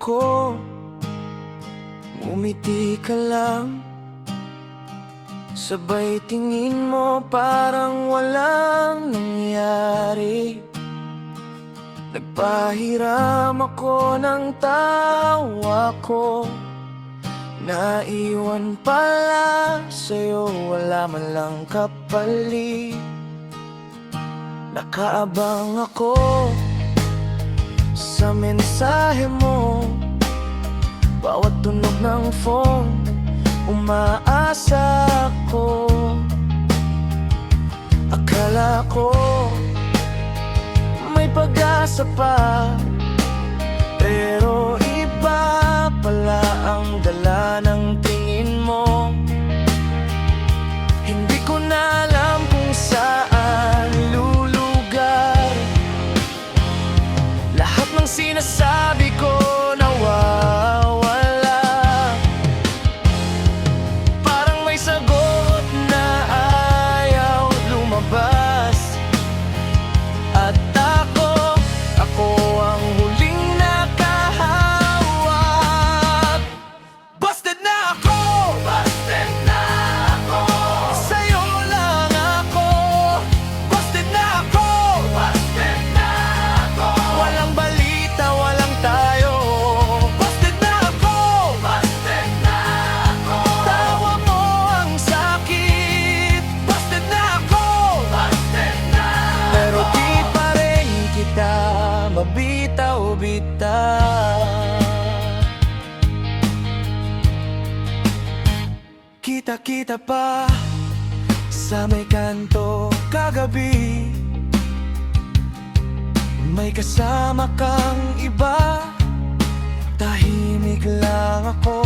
ako, ngumiti ka lang. Sabay tingin mo parang walang nangyari. Nagpahiram ako ng tawa ko, naiwan pala sa'yo, wala man lang kapalit. Nakaabang ako sa mensahe mo, bawat tunog ng phone, umaasa ako. Akala ko may pag-asa pa, pero iba pala ang dala ng tingin mo. Hindi ko na alam kung saan lulugar. Lahat ng sinasabi ko nawawala. Parang may sagot na ayaw lumabas. At ako ang huling nakahawak. Busted na ako! Busted na ako! Sa'yo lang ako. Busted na ako! Busted na ako! Walang balita, walang tayo. Busted na ako! Busted na ako! Tawa mo ang sakit. Busted na ako! Busted na ako! Pero di pa rin kita mabitaw-bitaw. Kita-kita pa sa may kanto kagabi, may kasama kang iba. Tahimik lang ako,